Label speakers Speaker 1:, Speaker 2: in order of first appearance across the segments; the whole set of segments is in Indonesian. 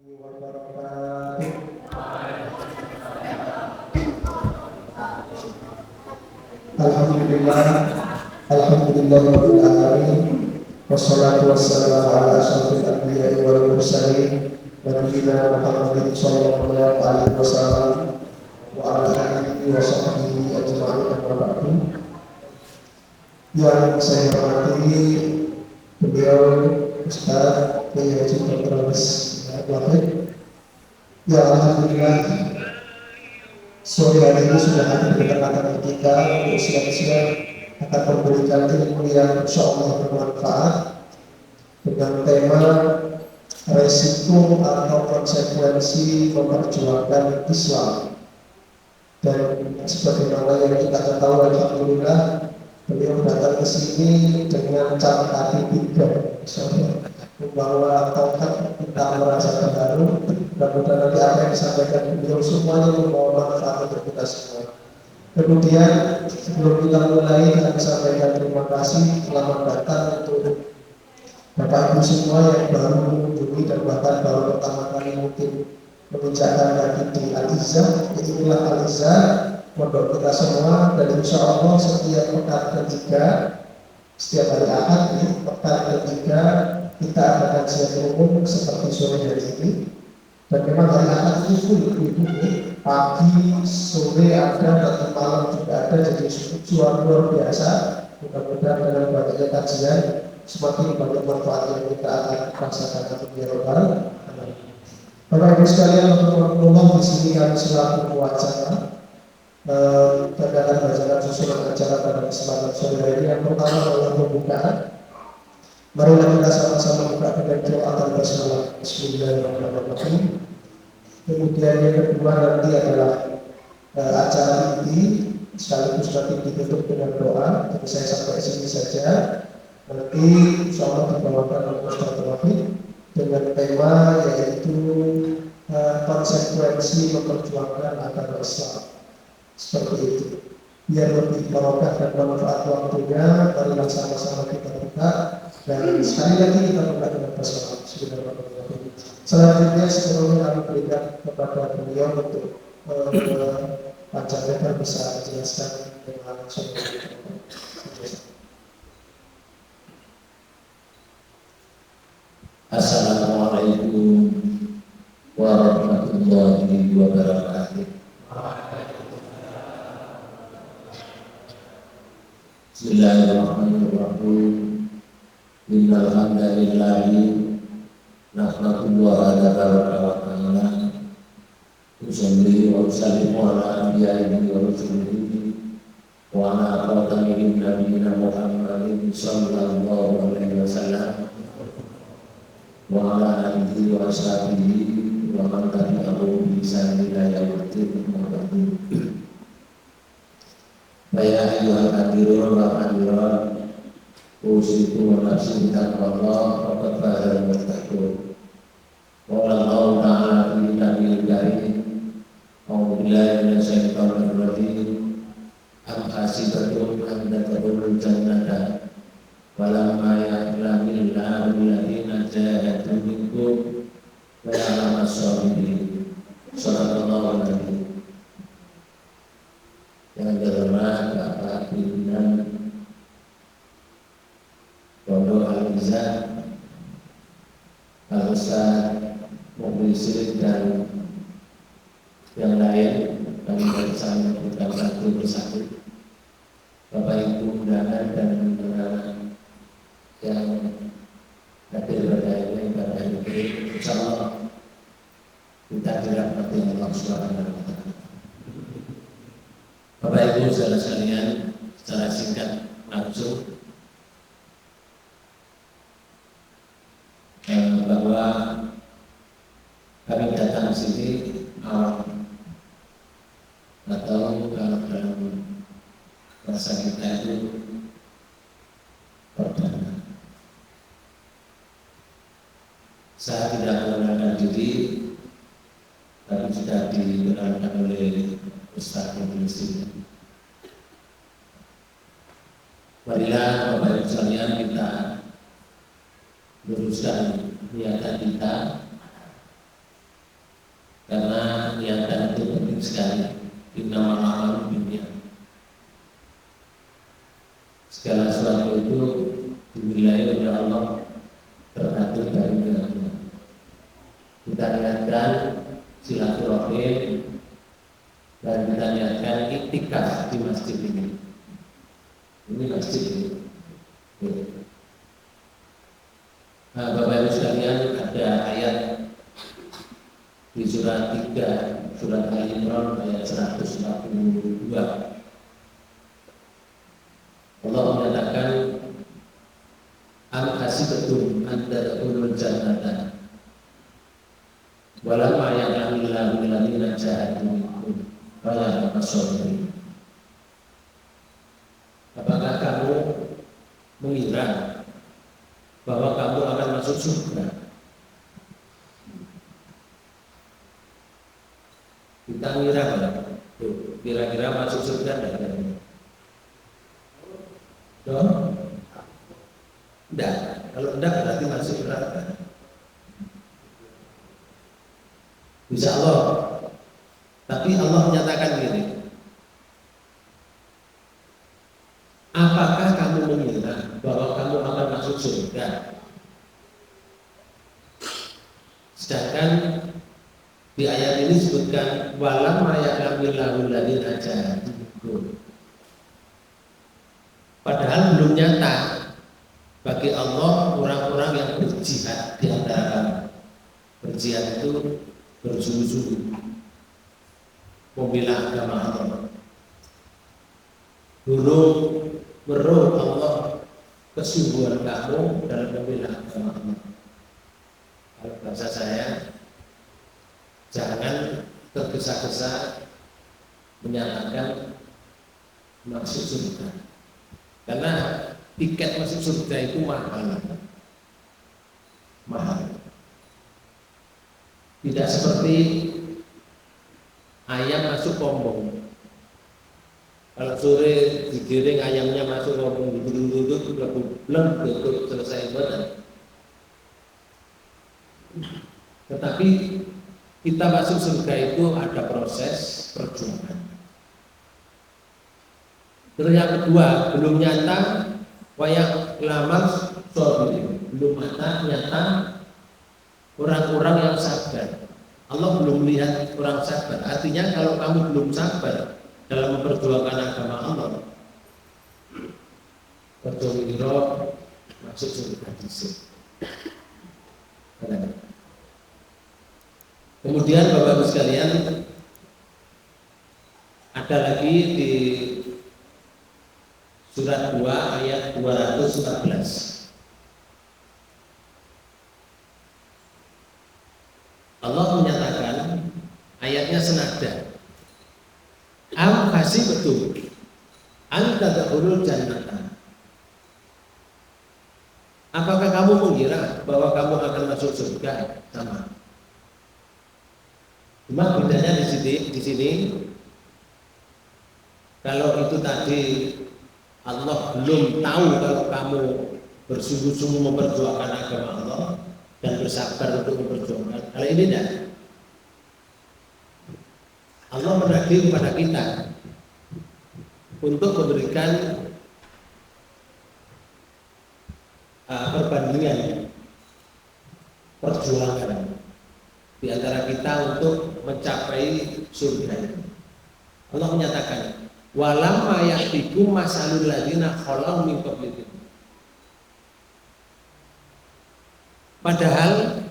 Speaker 1: wabarakatuh. Alhamdulillah, Alhamdulillahirabbil alamin. Wassalatu wassalamu ala asyrofil anbiya'i wal mursalin nabiyina Muhammadin sallallahu alaihi wasallam wa ala alihi wa sahbihi ajma'in, amma ba'du. Yang saya hormati beliau Ustaz Kiai Haji Dr. Wahid. Ya alhamdulillah, sore hari ini sudah hadir di tengah-tengah kita untuk siap-siap akan memberikan ilmu yang insya Allah bermanfaat dengan tema resiko atau konsekuensi memperjuangkan Islam. Dan sebagaimana yang kita ketahui, alhamdulillah beliau datang ke sini dengan cara hati tiga, membawa tongkat kita merasa terharu. Mudah-mudahan nanti apa yang disampaikan beliau semuanya membawa manfaat untuk kita semua. Kemudian sebelum kita mulai, kami sampaikan terima kasih, selamat datang untuk Bapak Ibu semua yang baru mengunjungi dan bahkan baru pertama kali mungkin menginjakkan kaki di Al-Izzah. Inilah Al-Izzah, pondok kita semua, dan insya Allah setiap pekan ketiga, setiap hari Ahad ini pekan ketiga kita akan kajian umum seperti sore hari ini. Dan memang hari Ahad itu full, pagi, sore ada, nanti malam juga ada, jadi suara luar biasa. Mudah-mudahan dengan banyaknya kajian semakin banyak manfaat yang kita akan rasakan untuk Rabbal Alamin. Bapak Ibu sekalian, Allah di sini kami selaku mewacana dan akan bacakan susunan acara pada kesempatan sore hari ini. Yang pertama adalah pembukaan. Marilah kita sama-sama buka dengan doa dan bersalawat. Bismillahirrahmanirrahim. Kemudian yang kedua nanti adalah acara inti, sekaligus nanti ditutup dengan doa. Jadi saya sampai sini saja. Nanti insya Allah dibawakan oleh Ustaz Wahid dengan tema yaitu konsekuensi memperjuangkan agama Islam. Seperti itu. Biar lebih barokah dan manfaat waktunya, marilah sama-sama kita buka. Dan sekali lagi kita buka dengan bersalawat. Bismillahirrahmanirrahim. Selanjutnya sebelumnya kami berikan kepada beliau untuk panjang lebar bisa menjelaskan dengan langsung.
Speaker 2: Assalamualaikum warahmatullahi wabarakatuh. Bismillahirrahmanirrahim. Innal hamdalillahi nahmaduhu wa nasta'inuhu usolli wa usallimu ala anbiya'ihi wa rusulihi wa ala khatamil nabiyina Muhammadin sallallahu alaihi wasallam wa ala alihi wa sahbihi wa man tabi'ahum bi ihsan ila yaumil qiyamah. Ya ayyuhal hadirun wa hadirat usiku wa nafsi taqwallah wa qad fazal muttaqun. Qala Allah ta'ala fi kitabihil karim, a'udzu billahi minasyaitonir rajim. Am hasibatum an tadkhulul jannata walamma ya'lamil ladzina jahadu minkum wa ya'lamus sabirin. Sallallahu alaihi. Yang terhormat Bapak Pimpinan Pondok Al-Izzah, Al-Ustaz Mukhlisin dan yang lain, kami bersama menyebutkan satu persatu. Bapak Ibu undangan dan undangan yang hadir pada ini, pada hari ini, insyaallah kita dirahmati Allah Subhanahu wa Ta'ala. Bapak Ibu saudara sekalian, secara singkat langsung bahwa kami datang ke sini atau kalau dalam bahasa kita itu perdana. Saya tidak mengenalkan diri, tapi sudah dikenalkan oleh Ustaz Mukhlisin. Marilah Bapak Ibu sekalian kita luruskan niatan kita penting sekali. Innamal a'malu binniyat. Segala sesuatu itu dinilai oleh Allah teratur dari dalamnya. Kita niatkan silaturahim dan kita niatkan iktikaf di masjid ini. Ini masjid ini. Nah, Bapak Ibu sekalian, ada ayat di surat 3 surat Al-Imran ayat 142. Allah menyatakan am hasibtum an tadkhulul jannata walamma ya'lamullahu alladziina jahadu minkum wa ya'lamu as-sabirin. Apakah kamu mengira bahwa kamu akan masuk surga? Kita mengira apa? Kira-kira masuk surga tidak? Tidak. Kalau tidak berarti masuk neraka. Insya Allah. Tapi Allah menyatakan begini. Apakah kamu mengira bahwa kamu akan masuk surga? Sedangkan di ayat ini disebutkan walam ya'lamullahu alladziina jahadu minkum. Padahal belum nyata bagi Allah orang-orang yang berjihad di antara kamu. Berjihad itu bersungguh-sungguh membela agama Allah. Burung meruh Allah kesungguhan kamu dalam membela agama Allah. Kalau bahasa saya, jangan tergesa-gesa menyatakan masuk surga, karena tiket masuk surga itu mahal. Tidak seperti ayam masuk kombong. Kalau sore digiring ayamnya masuk kombong, duduk belum tutup selesai ibadah. Tetapi kita masuk surga itu ada proses perjuangan. Terus yang kedua, belum nyata wayak lamar sabirin, belum nyata orang-orang yang sabar. Allah belum melihat orang sabar. Artinya kalau kamu belum sabar dalam memperjuangkan agama Allah, perjuangan masuk surga disini. Kemudian Bapak-Ibu sekalian, ada lagi di surat 2 ayat 214. Allah menyatakan, ayatnya senada. Am hasibtum an tadkhulul jannata. Apakah kamu mengira bahwa kamu akan masuk surga? Sama. Cuma bedanya di sini, kalau itu tadi Allah belum tahu kalau kamu bersungguh-sungguh memperjuangkan agama Allah dan bersabar untuk memperjuangkan. Kalau ini tidak. Allah menagih kepada kita untuk memberikan perbandingan perjuangan di antara kita untuk mencapai surga. Allah menyatakan, walamma ya'tikum masalul ladzina khalau min qablikum. Padahal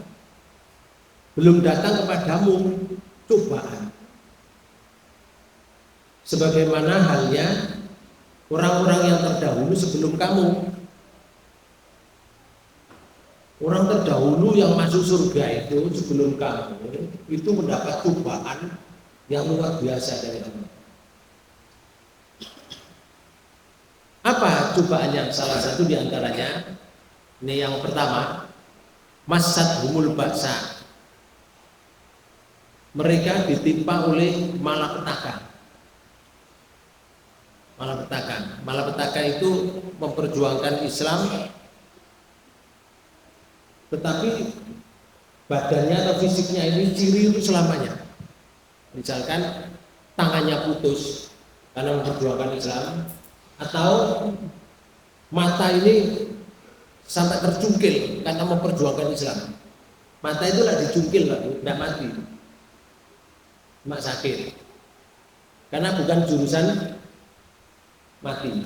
Speaker 2: belum datang kepadamu cobaan sebagaimana halnya orang-orang yang terdahulu sebelum kamu. Orang terdahulu yang masuk surga itu sebelum kamu itu mendapat cobaan yang luar biasa dari Allah. Apa cobaannya? Salah satu diantaranya, ini yang pertama, masad humul baksa. Mereka ditimpa oleh malapetaka. Malapetaka itu memperjuangkan Islam, tetapi badannya atau fisiknya ini ciri untuk selamanya. Misalkan tangannya putus karena memperjuangkan Islam, atau mata ini sampai tercungkil karena memperjuangkan Islam. Mata itu lah dicungkil, tidak mati, cuma sakit, karena bukan jurusan mati.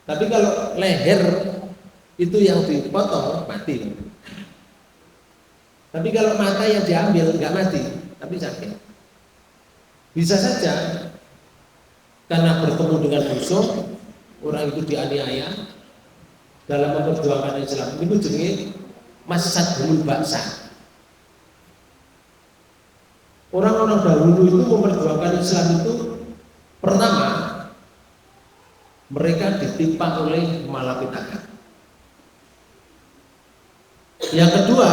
Speaker 2: Tapi kalau leher itu yang dipotong mati. Tapi kalau mata yang diambil nggak mati, tapi sakit. Bisa saja karena bertemu dengan musuh, orang itu dianiaya dalam memperjuangkan Islam. Itu jenenge masadhul baksa. Orang-orang dahulu itu memperjuangkan Islam itu, pertama mereka ditimpa oleh malapetaka. Yang kedua,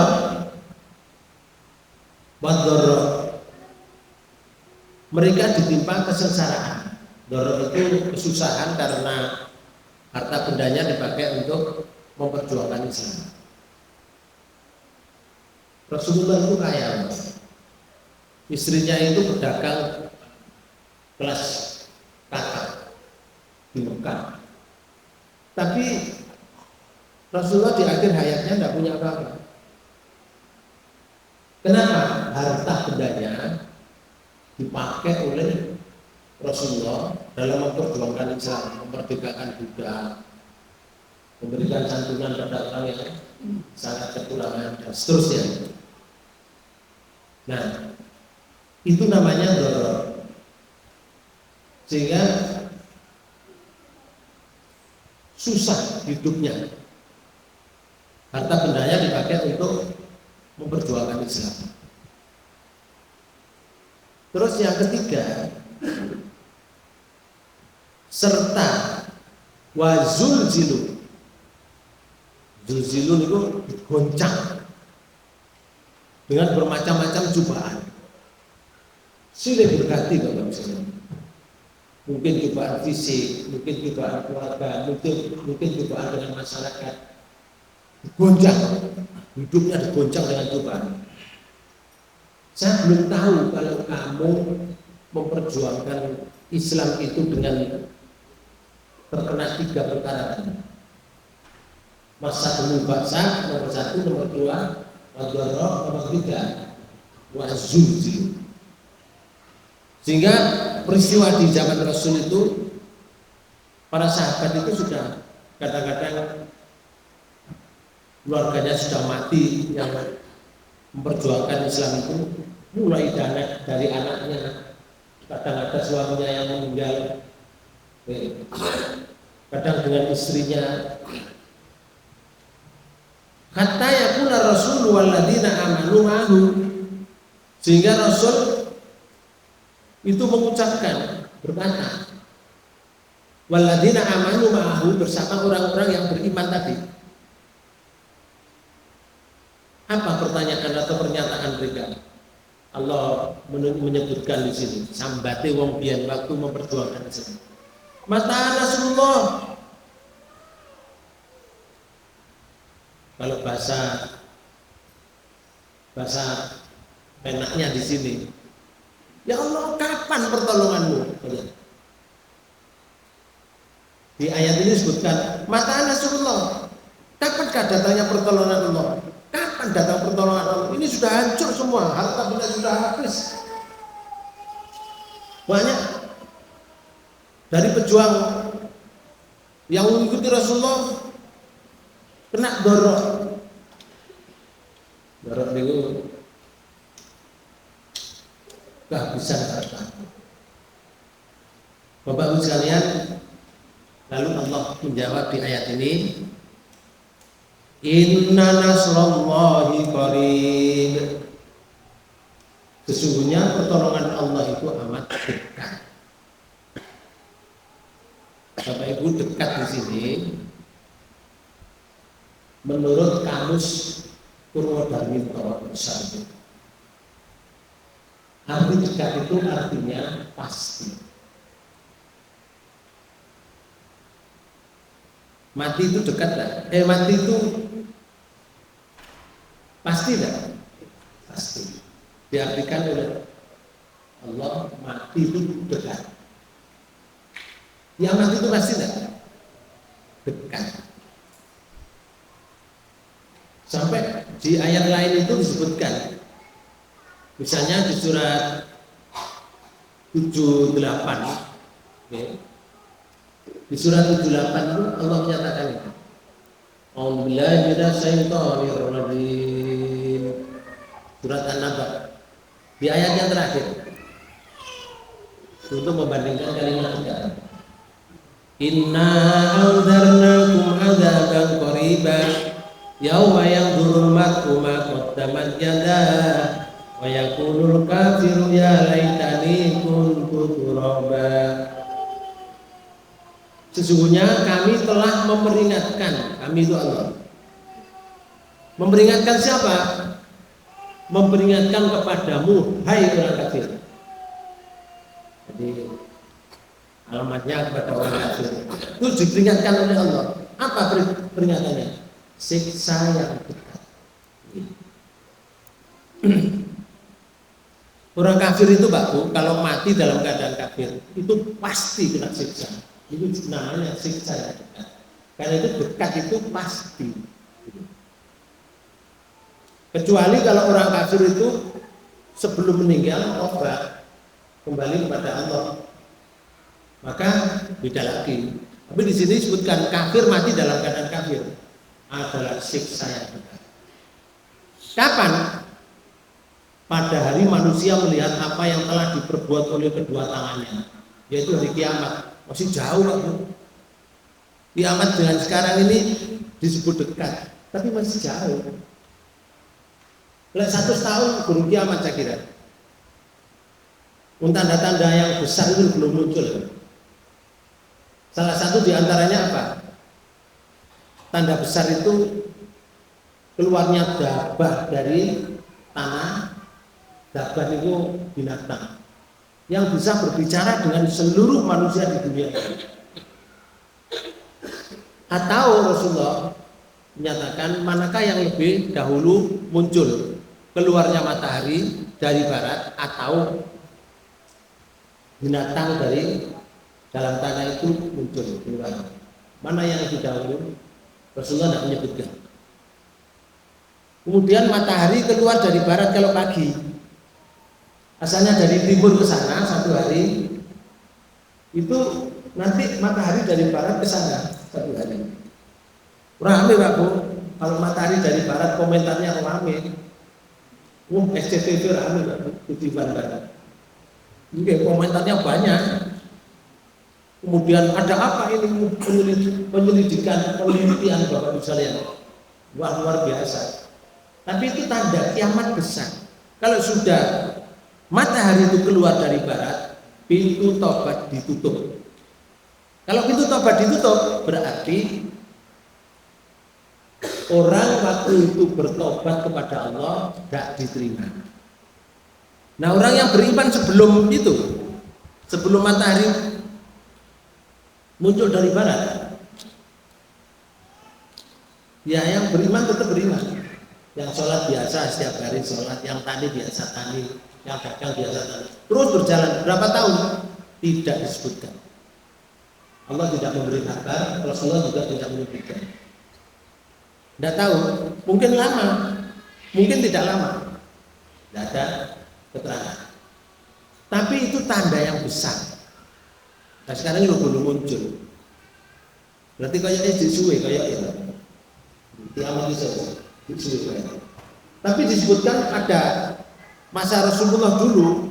Speaker 2: wadoro, mereka ditimpa kesengsaraan. Doro itu kesusahan karena harta bendanya dipakai untuk memperjuangkan Islam. Rasulullah itu kaya, istrinya itu pedagang kelas kakap di Mekah. Tapi Rasulullah di akhir hayatnya tidak punya apa-apa. Kenapa? Harta bendanya dipakai oleh Rasulullah dalam memperjuangkan Islam, memerdekakan Buddha, memberikan santunan pada orang yang sangat kekurangan dan seterusnya. Nah, itu namanya doror. Sehingga susah hidupnya. Harta bendanya dipakai untuk memperjuangkan Islam. Terus yang ketiga, serta wazul zilu. Zulzilun itu goncang dengan bermacam-macam cobaan. Silih berganti Bapak misalnya. Mungkin cobaan fisik, mungkin cobaan keluarga, mungkin cobaan dengan masyarakat. Goncang, hidupnya digoncang dengan cobaan. Saya belum tahu kalau kamu memperjuangkan Islam itu dengan terkena 3 perkara. Masa dulu baksa nomor 1, nomor 2, wadoro nomor 3, wazulzil. Sehingga peristiwa di zaman Rasul itu, para sahabat itu sudah kadang-kadang keluarganya sudah mati yang memperjuangkan Islam itu, mulai dari anaknya, kadang ada suaminya yang meninggal, kadang dengan istrinya. Hatta yakuna Rasul walladzina amanu ma'ahu, sehingga Rasul itu mengucapkan, berkata, walladzina amanu ma'ahu, bersama orang-orang yang beriman tadi. Apa pertanyaan atau pernyataan mereka? Allah menyebutkan di sini, sambate wong biyen waktu memperjuangkan Islam. Mata Rasulullah. Kalau bahasa penaknya di sini, ya Allah, kapan pertolonganmu? Di ayat ini disebutkan, mata Rasulullah, kapankah datangnya pertolongan Allah? Kapan datang pertolongan Allah? Ini sudah hancur semua, harta benda sudah habis. Banyak dari pejuang yang mengikuti Rasulullah kena dorok itu kehabisan harta. Bapak-Ibu sekalian, lalu Allah menjawab di ayat ini, inna nasrallahi qarib. Sesungguhnya pertolongan Allah itu amat dekat. Bapak Ibu, dekat di sini menurut kamus Purwodarmito besar, arti dekat itu artinya pasti. Mati itu dekat lah. Mati itu pasti lah. Pasti. Diartikan oleh Allah mati itu dekat. Kiamat itu pasti tidak dekat. Sampai di ayat lain itu disebutkan, misalnya di surat 78, okay. Di surat 78 itu Allah menyatakan itu. A'udzubillahi minasyaitonir rajim. Surat An-Naba. Di ayat yang terakhir. Untuk membandingkan kalimat kita. Inna anzarnakum adzaban qariban yauma yanzurul mar'u ma qaddamat yadah wa yaqulul kafiru ya laitani kuntu turaba. Sesungguhnya kami telah memperingatkan, kami itu Allah. Memperingatkan siapa? Memperingatkan kepadamu, hai orang kafir. Jadi alamatnya kepada orang kafir. Itu diperingatkan oleh Allah. Apa peringatannya? Siksa yang dekat. Orang kafir itu Pak Bu, kalau mati dalam keadaan kafir, itu pasti kena siksa. Itu namanya siksa yang dekat. Karena itu dekat itu pasti. Kecuali kalau orang kafir itu sebelum meninggal tobat kembali kepada Allah, maka beda lagi. Tapi di sini disebutkan kafir mati dalam keadaan kafir adalah siksa yang dekat. Kapan? Pada hari manusia melihat apa yang telah diperbuat oleh kedua tangannya, yaitu hari kiamat. Masih jauh Pak Bu. Kiamat dengan sekarang ini disebut dekat, tapi masih jauh. 100 tahun belum kiamat saya kira. Tanda-tanda yang besar itu belum muncul. Salah satu diantaranya apa? Tanda besar itu keluarnya dabah dari tanah. Dabah itu binatang yang bisa berbicara dengan seluruh manusia di dunia ini. Atau Rasulullah menyatakan manakah yang lebih dahulu muncul, keluarnya matahari dari barat atau binatang dari dalam tanah itu muncul keluar. Mana yang lebih dahulu? Rasulullah tidak menyebutkan. Kemudian matahari keluar dari barat kalau pagi. Asalnya dari timur ke sana satu hari, itu nanti matahari dari barat ke sana satu hari. Rame Pak Bu, kalau matahari dari barat komentarnya rame. SCTV rame Pak Bu, TV barat. Ini komentarnya banyak. Kemudian ada apa ini penyelidikan, penelitian Bapak Ibu sekalian. Wah luar biasa. Tapi itu tanda kiamat besar. Kalau sudah matahari itu keluar dari barat, pintu tobat ditutup. Kalau pintu tobat ditutup, berarti orang waktu itu bertobat kepada Allah tidak diterima. Nah orang yang beriman sebelum itu, sebelum matahari muncul dari barat, ya yang beriman tetap beriman. Yang sholat biasa setiap hari sholat, yang tani biasa tani, yang dagang biasa tani. Terus berjalan berapa tahun? Tidak disebutkan. Allah tidak memberi kabar, Rasulullah juga tidak menyebutkan. Tidak tahu, mungkin lama, mungkin tidak lama. Tidak ada keterangan. Tapi itu tanda yang besar. Nah sekarang ini belum muncul. Berarti kayaknya disuwe kayak itu. Kiamat itu disuwe. Tapi disebutkan ada masa Rasulullah dulu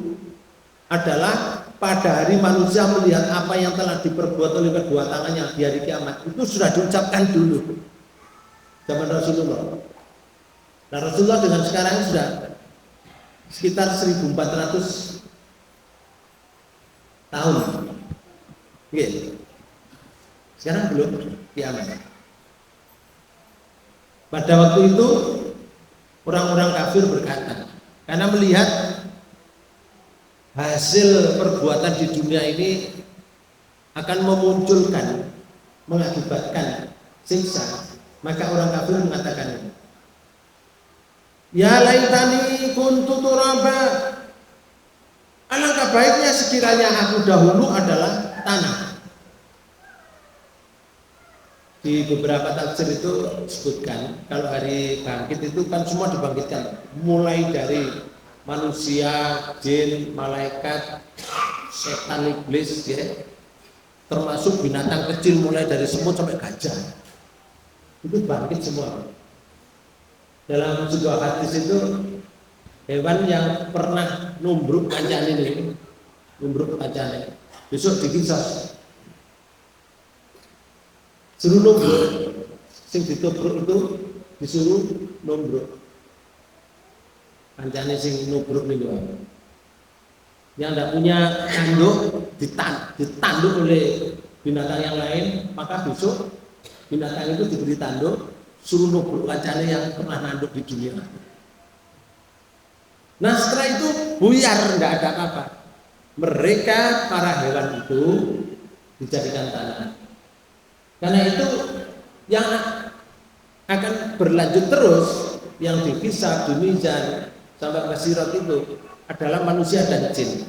Speaker 2: adalah pada hari manusia melihat apa yang telah diperbuat oleh kedua tangannya di hari kiamat. Itu sudah diucapkan dulu zaman Rasulullah. Nah Rasulullah dengan sekarang sudah sekitar 1400 tahun. Oke. Sekarang belum kiamat. Pada waktu itu orang-orang kafir berkata, karena melihat hasil perbuatan di dunia ini akan memunculkan, mengakibatkan siksa, maka orang kafir mengatakan, ya laitani kuntu turaba, Alangkah baiknya sekiranya aku dahulu adalah tanah. Di beberapa tafsir itu disebutkan kalau hari bangkit itu kan semua dibangkitkan, mulai dari manusia, jin, malaikat, setan, iblis, ya, termasuk binatang kecil mulai dari semut sampai gajah, itu bangkit semua. Dalam sebuah hadis itu hewan yang pernah numbruk kancane ini, numbruk kancane, besok dikisos. Suruh numbruk, sing ditubruk itu disuruh numbruk. Kancane sing nubruk nih doang. Yang tidak punya tanduk ditanduk oleh binatang yang lain, maka besok binatang itu diberi tanduk, suruh nubruk kancane yang pernah nanduk di dunia. Nah setelah itu buyar, tidak ada apa-apa. Mereka para hewan itu dijadikan tanah. Karena itu yang akan berlanjut terus, yang dihisab, dimizan sampai ke sirat itu adalah manusia dan jin.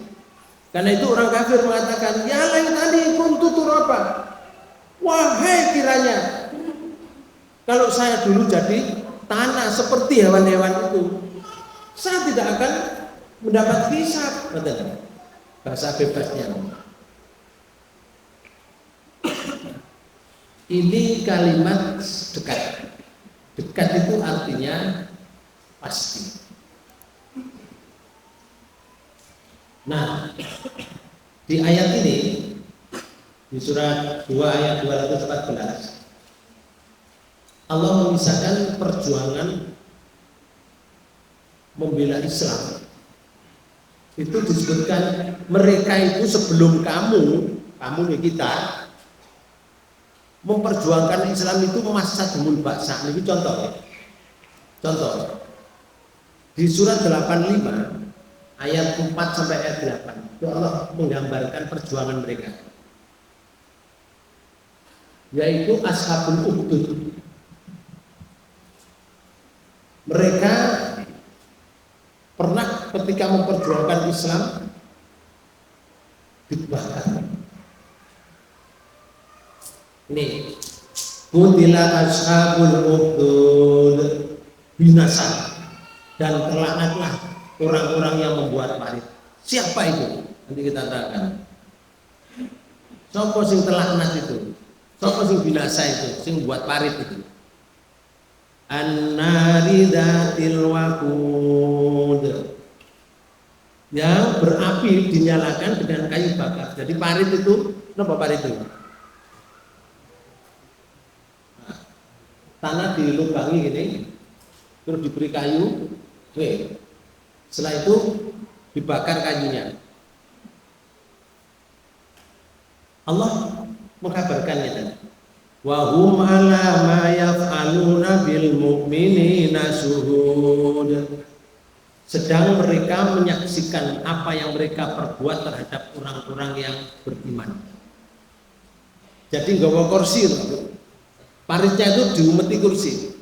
Speaker 2: Karena itu orang kafir mengatakan, ya laitani kuntu turaba. Wahai kiranya kalau saya dulu jadi tanah seperti hewan-hewan itu, saya tidak akan mendapat hisab, katanya. Bahasa bebasnya. Ini kalimat dekat. Dekat itu artinya pasti. Nah, di ayat ini, di surat 2 ayat 214, Allah memisahkan perjuangan membela Islam. Itu disebutkan mereka itu sebelum kamu nih kita, memperjuangkan Islam itu masa dumul baksa. Ini contoh ya. Contoh. Di surat 85 ayat 4 sampai ayat 8 itu Allah menggambarkan perjuangan mereka. Yaitu Ashabul Ukhdud. Mereka pernah ketika memperjuangkan Islam dibakar. Ini Kutila ashabul ukhdud, binasa dan terlaknatlah orang-orang yang membuat parit. Siapa itu? Nanti kita terangkan. Siapa sing terlaknat itu? Siapa sing binasa itu? Sing buat parit itu? An-nari dzatil waqud, yang berapi dinyalakan dengan kayu bakar. Jadi parit itu, apa parit itu? Tanah dilubangi gini, terus diberi kayu, setelah itu dibakar kayunya. Allah mengkabarkannya tadi. Wa hum ala ma yaf'aluna bil mu'minina syuhud. Sedang mereka menyaksikan apa yang mereka perbuat terhadap orang-orang yang beriman. Jadi nggawa kursi itu. Paritnya itu diumeti kursi.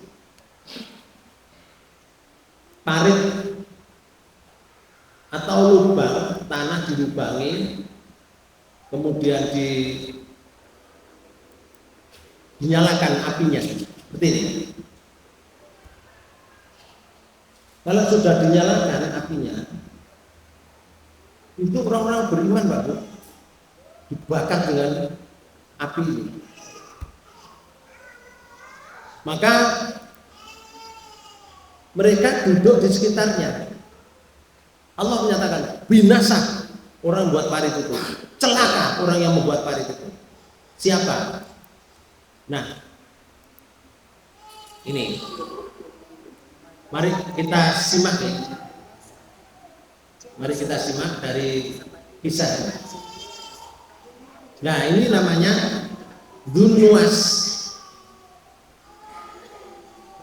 Speaker 2: Parit atau lubang, tanah dilubangi, kemudian dinyalakan apinya, seperti ini. Kalau sudah dinyalakan apinya, itu orang-orang beriman, Pak, dibakar dengan api ini. Maka mereka duduk di sekitarnya. Allah menyatakan binasa orang buat parit itu, celaka orang yang membuat parit itu. Siapa? Nah, ini mari kita simak ya. Mari kita simak dari kisah. Nah, ini namanya Dzunnuwas.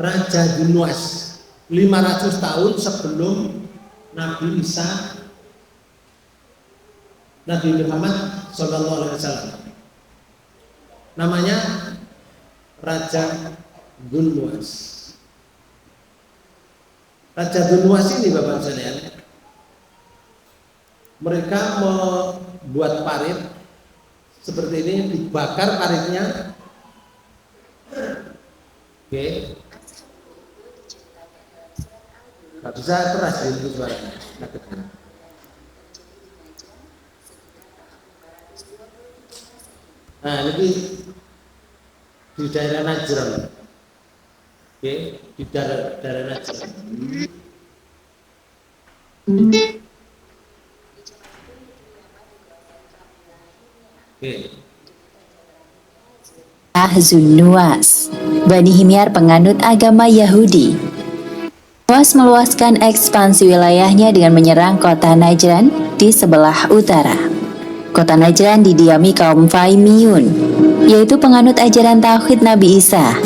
Speaker 2: Raja Dzunnuwas 500 tahun sebelum Nabi Isa, Nabi Muhammad Sallallahu Alaihi Wasallam. Namanya Raja Dzunnuwas. Raja Dzunnuwas ini Bapak sekalian Mereka membuat parit seperti ini, dibakar paritnya. Oke, nggak bisa keras itu suaranya. Nah, ini di daerah Najran. Oke, di daerah Najran. Oke.
Speaker 3: Zunnuwas, Bani Himyar penganut agama Yahudi. Nuwas meluaskan ekspansi wilayahnya dengan menyerang kota Najran di sebelah utara. Kota Najran didiami kaum Faimiyun, yaitu penganut ajaran tauhid Nabi Isa.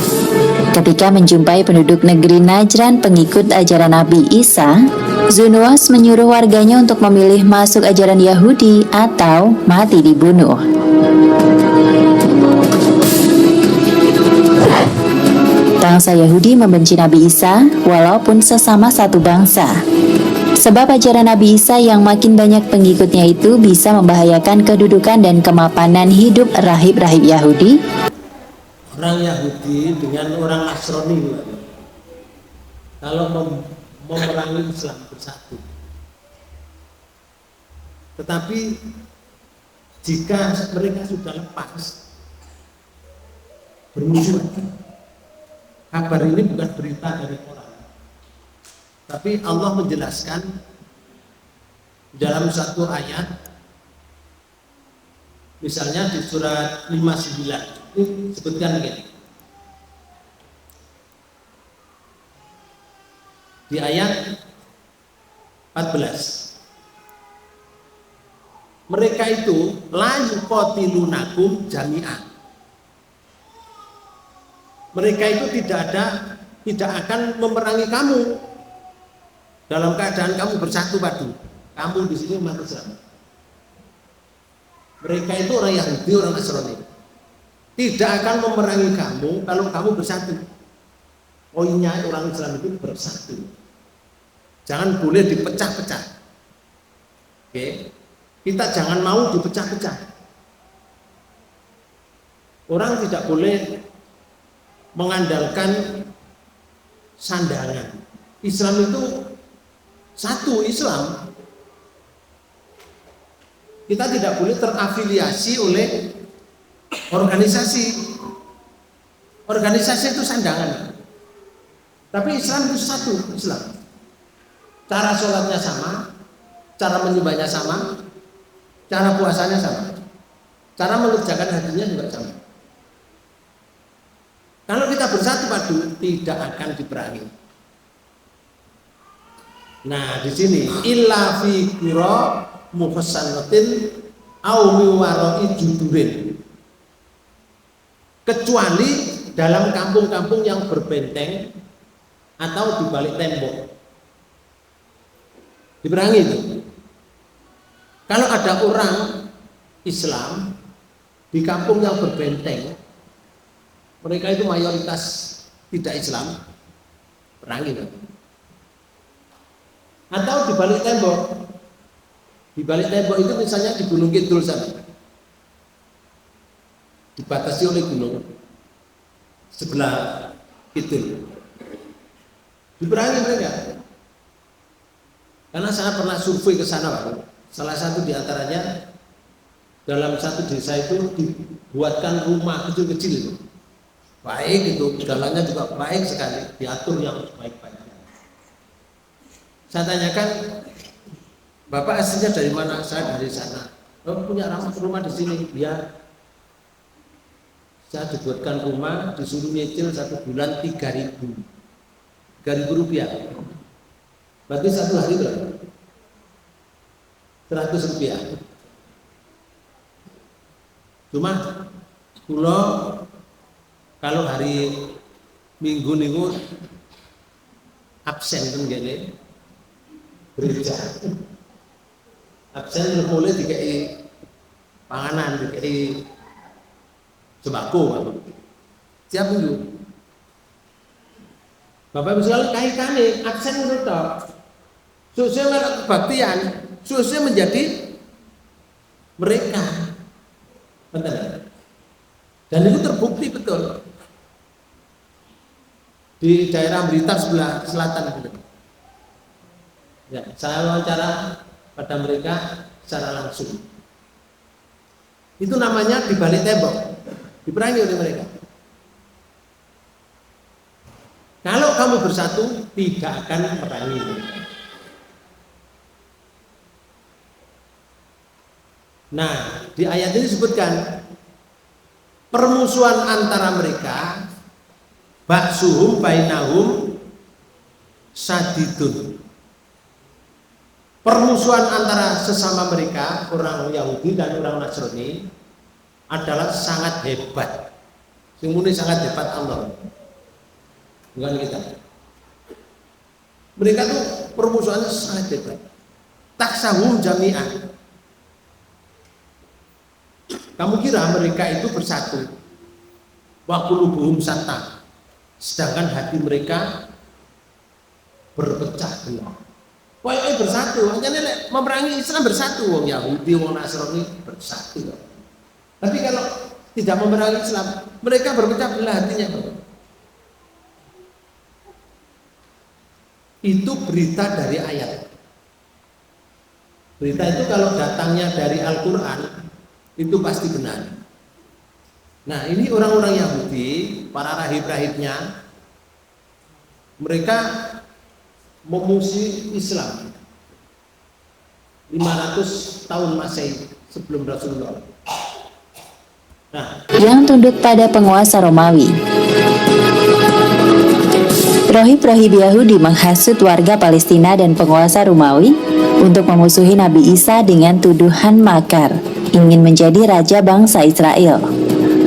Speaker 3: Ketika menjumpai penduduk negeri Najran pengikut ajaran Nabi Isa, Zunnuwas menyuruh warganya untuk memilih masuk ajaran Yahudi atau mati dibunuh. Bangsa Yahudi membenci Nabi Isa walaupun sesama satu bangsa. Sebab ajaran Nabi Isa yang makin banyak pengikutnya itu bisa membahayakan kedudukan dan kemapanan hidup rahib-rahib Yahudi.
Speaker 2: Orang Yahudi dengan orang Nasrani kalau memerangi Islam bersatu. Tetapi jika mereka sudah lepas bermusuhan, kabar ini bukan berita dari orang, tapi Allah menjelaskan dalam satu ayat, misalnya di surat 59. Ini sebutkan begini. Di ayat 14. Mereka itu la yuqatilunakum jami'an. Mereka itu tidak akan memerangi kamu dalam keadaan kamu bersatu padu. Kamu di sini umat Islam. Mereka itu orang Yahudi, orang Nasrani. Tidak akan memerangi kamu kalau kamu bersatu. Poinnya orang Islam itu bersatu. Jangan boleh dipecah-pecah. Oke. Kita jangan mau dipecah-pecah. Orang tidak boleh mengandalkan sandangan. Islam itu satu Islam. Kita tidak boleh terafiliasi oleh organisasi. Organisasi itu sandangan. Tapi Islam itu satu Islam. Cara sholatnya sama, cara menyembahnya sama, cara puasanya sama, cara mengerjakan hatinya juga sama. Kalau kita bersatu padu, tidak akan diperangi. Nah, di sini illa fi qura muhassanatin au mi wara'i judurin. Kecuali dalam kampung-kampung yang berbenteng atau di balik tembok. Diperangi itu. Kalau ada orang Islam di kampung yang berbenteng, mereka itu mayoritas tidak Islam, perangi itu. Atau di balik tembok. Di balik tembok itu misalnya di Gunung Kidul sana. Dibatasi oleh gunung sebelah kidul. Diperangi mereka. Karena saya pernah survei ke sana, Pak. Salah satu di antaranya dalam satu desa itu dibuatkan rumah kecil-kecil itu. Baik itu, jalannya juga baik sekali, diatur yang baik-baik. Saya tanyakan, Bapak aslinya dari mana? Saya dari sana. Oh, punya rumah di sini. Ya, saya dibuatkan rumah, disuruh nyicil 1 bulan 3.000 rupiah. Berarti 1 hari itu 100 rupiah. Cuma pulau kalau hari Minggu absen kan gini gereja. Absen mulai dikai panganan, dikai sembako, Bapak. Siap dulu. Bapak misalnya kaitannya absen menurut susu melak kebaktian, susu menjadi mereka. Benar. Dan itu terbukti betul di daerah Blitar sebelah selatan itu. Ya, saya wawancara pada mereka secara langsung. Itu namanya di balik tembok, diperangi oleh mereka. Kalau kamu bersatu, tidak akan merangi mereka. Nah, di ayat ini disebutkan permusuhan antara mereka, ba'suhum bainahum sadidun. Permusuhan antara sesama mereka, orang Yahudi dan orang Nasrani, adalah sangat hebat. Sungguh sangat hebat Allah, bukan kita. Mereka tuh permusuhannya sangat hebat. Taksahum jami'an. Kamu kira mereka itu bersatu, wa qulubuhum shatta, sedangkan hati mereka berpecah belah. Pokoknya bersatu, makanya memerangi Islam bersatu, wong Yahudi, wong Nasrani bersatu. Tapi kalau tidak memerangi Islam, mereka berpecah belah hatinya. Itu berita dari ayat. Berita itu kalau datangnya dari Al-Quran, itu pasti benar. Nah, ini orang-orang Yahudi, para rahib-rahibnya, mereka memusuhi Islam 500 tahun Masehi sebelum Rasulullah. Nah,
Speaker 3: yang tunduk pada penguasa Romawi. Rohib-rohib Yahudi menghasut warga Palestina dan penguasa Romawi untuk memusuhi Nabi Isa dengan tuduhan makar, ingin menjadi raja bangsa Israel.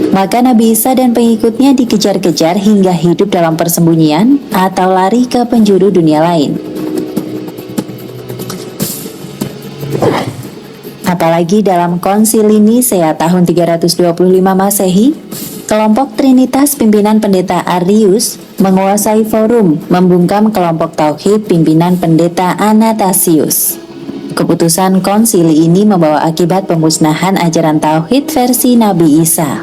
Speaker 3: Maka Nabi Isa dan pengikutnya dikejar-kejar hingga hidup dalam persembunyian atau lari ke penjuru dunia lain. Apalagi dalam konsili Nisea tahun 325 Masehi, kelompok Trinitas pimpinan pendeta Arius menguasai forum membungkam kelompok Tauhid pimpinan pendeta Anastasius. Keputusan konsili ini membawa akibat pemusnahan ajaran Tauhid versi Nabi Isa.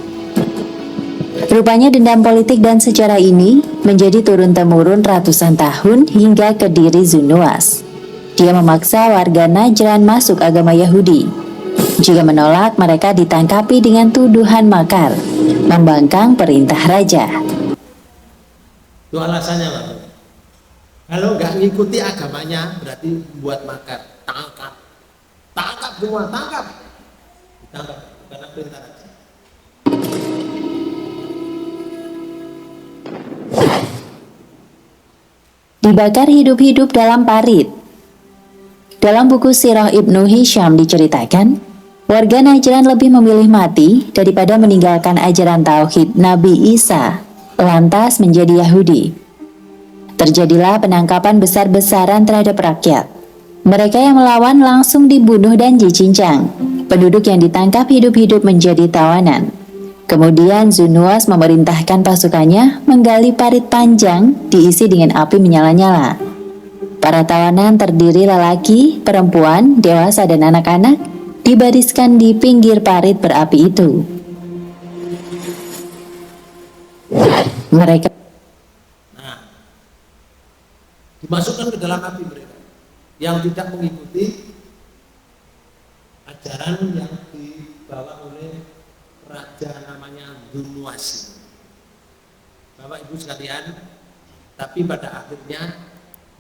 Speaker 3: Rupanya dendam politik dan sejarah ini menjadi turun-temurun ratusan tahun hingga ke diri Zunuas. Dia memaksa warga Najran masuk agama Yahudi. Jika menolak, mereka ditangkapi dengan tuduhan makar, membangkang perintah raja.
Speaker 2: itu alasannya, Pak. Kalau nggak ngikuti agamanya, berarti buat makar. Tangkap semua, tangkap. Ditangkap karena perintah raja.
Speaker 3: Dibakar hidup-hidup dalam parit. Dalam buku Sirah Ibnu Hisham diceritakan, warga Najran lebih memilih mati daripada meninggalkan ajaran Tauhid Nabi Isa, lantas menjadi Yahudi. Terjadilah penangkapan besar-besaran terhadap rakyat. Mereka yang melawan langsung dibunuh dan dicincang. Penduduk yang ditangkap hidup-hidup menjadi tawanan. Kemudian Zunuas memerintahkan pasukannya menggali parit panjang diisi dengan api menyala-nyala. Para tawanan terdiri lelaki, perempuan, dewasa dan anak-anak dibariskan di pinggir parit berapi itu. Mereka
Speaker 2: dimasukkan ke dalam api mereka yang tidak mengikuti ajaran yang dibawa oleh raja namanya Zunuas. Bapak Ibu sekalian, tapi pada akhirnya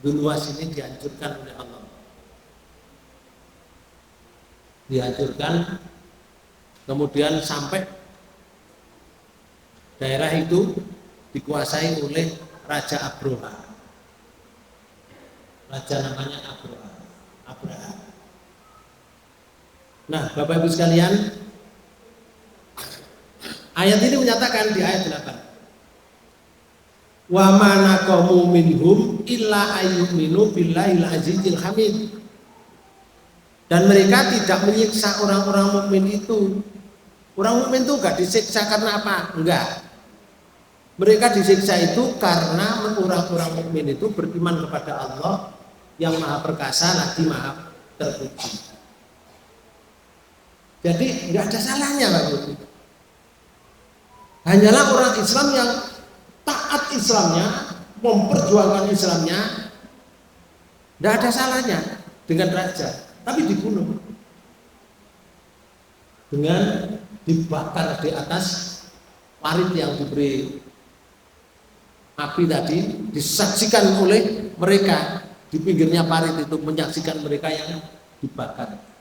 Speaker 2: Zunuas ini dihancurkan oleh Allah. Dihancurkan, kemudian sampai daerah itu dikuasai oleh Raja Abroha. Raja namanya Abraha. Nah, Bapak Ibu sekalian, ayat ini menyatakan di ayat 8, wa ma naqamu minhum illa ayyuminu billahil azizil hamid. Dan mereka tidak menyiksa orang-orang mukmin itu. Orang mukmin itu enggak disiksa karena apa? Enggak. Mereka disiksa itu karena orang-orang mukmin itu beriman kepada Allah yang Maha Perkasa lagi Maha Terpuji. Jadi nggak ada salahnya Pak Bu. Hanyalah orang Islam yang taat Islamnya, memperjuangkan Islamnya, tidak ada salahnya dengan raja, tapi dibunuh dengan dibakar di atas parit yang diberi api tadi, disaksikan oleh mereka di pinggirnya parit itu, menyaksikan mereka yang dibakar.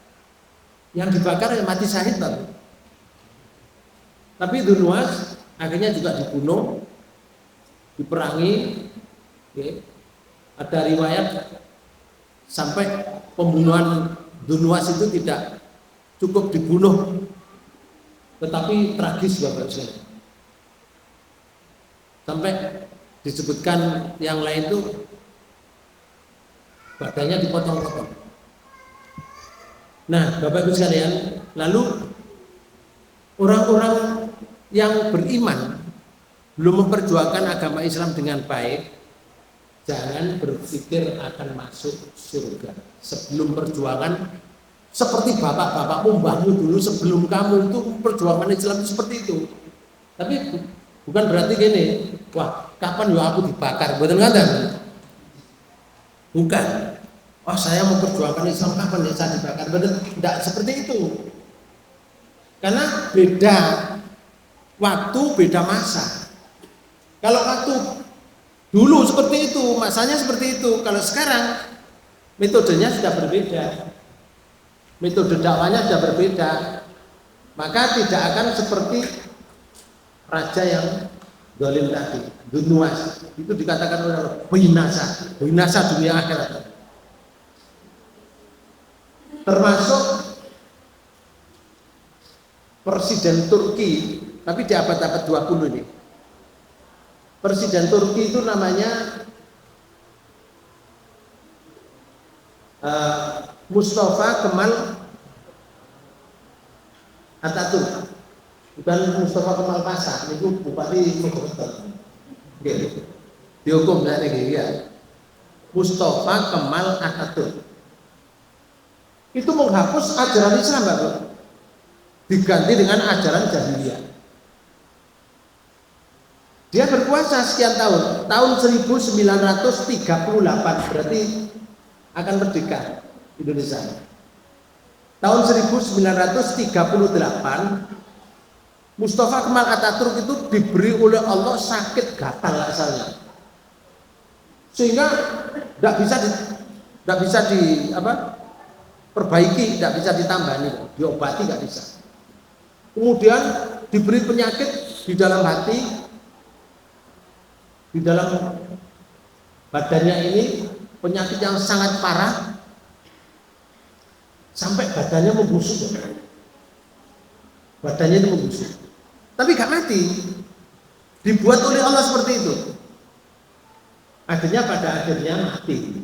Speaker 2: Yang dibakar yang mati syahid Pak. Tapi Dunwas akhirnya juga dibunuh, diperangi. Ya. Ada riwayat sampai pembunuhan Dunwas itu tidak cukup dibunuh, tetapi tragis Bapak Ibu. Sampai disebutkan yang lain itu badannya dipotong-potong. Nah, Bapak Ibu sekalian, lalu orang-orang yang beriman belum memperjuangkan agama Islam dengan baik, jangan berpikir akan masuk surga sebelum perjuangan seperti bapak-bapakmu, mbahmu dulu sebelum kamu itu perjuangan Islam seperti itu. Tapi bukan berarti gini, wah kapan ya aku dibakar, betul nggak? Bukan. Oh saya mau perjuangkan Islam, kapan ya saya dibakar? Betul? Tidak seperti itu. Karena beda waktu, beda masa. Kalau waktu dulu seperti itu, masanya seperti itu. Kalau sekarang metodenya sudah berbeda, metode dakwanya sudah berbeda, maka tidak akan seperti raja yang zalim tadi, Dunwas. Itu dikatakan oleh Allah, binasa dunia akhirat. Termasuk Presiden Turki, tapi di abad-abad 20 ini. Presiden Turki itu namanya Mustafa Kemal Atatürk. Bukan Mustafa Kemal Pasha, itu Bupati Mojokerto. Dihukum ya ini ya. Mustafa Kemal Atatürk. Itu menghapus ajaran Islam, Bapak. Diganti dengan ajaran jahiliyah. Dia berkuasa sekian tahun, tahun 1938 berarti akan merdeka Indonesia. Tahun 1938 Mustafa Kemal Atatürk itu diberi oleh Allah sakit gatal asalnya, sehingga tidak bisa perbaiki, tidak bisa ditambani, diobati tidak bisa. Kemudian diberi penyakit di dalam hati, di dalam badannya ini penyakit yang sangat parah, sampai badannya membusuk. Badannya itu membusuk, tapi gak mati. Dibuat oleh Allah seperti itu. Akhirnya pada akhirnya mati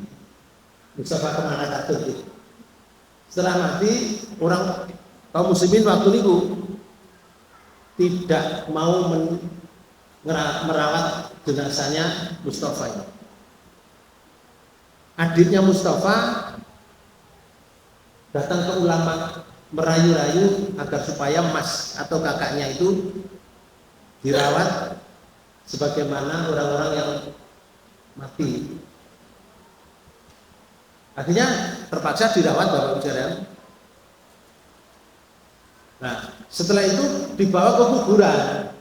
Speaker 2: Mustafa Kemal Atatürk. Setelah mati, orang kaum muslimin waktu itu tidak mau merawat jenazahnya Mustafa ini. Adiknya Mustafa datang ke ulama merayu-rayu agar supaya mas atau kakaknya itu dirawat sebagaimana orang-orang yang mati. Akhirnya terpaksa dirawat Bapak Ibu sekalian. Nah, setelah itu dibawa ke kuburan.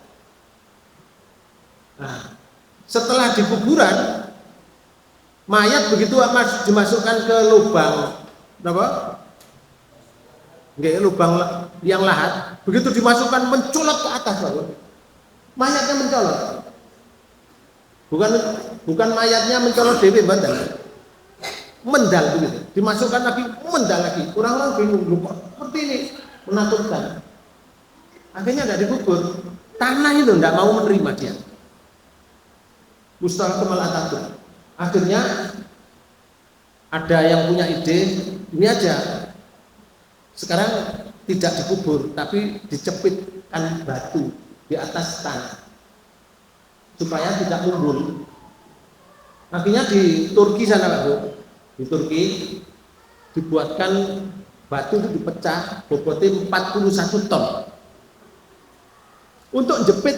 Speaker 2: Nah, setelah di kuburan, mayat begitu dimasukkan ke lubang, apa? Nggak, lubang yang lahat. Begitu dimasukkan mencolot ke atas, Bapak. Mayatnya mencolot. Bukan mayatnya mencolot dewe badan. Mendal begitu. Dimasukkan lagi, mendal lagi. Orang-orang bingung, lupa seperti ini. Menakutkan. Akhirnya tidak dikubur. Tanah itu tidak mau menerima dia. Mustafa Kemal Atatürk. Akhirnya ada yang punya ide, ini aja. Sekarang tidak dikubur, tapi dicepitkan batu di atas tanah supaya tidak mumbul. Akhirnya di Turki sana, Pak Bu, di Turki dibuatkan batu itu dipecah, bobotnya 41 ton. Untuk jepit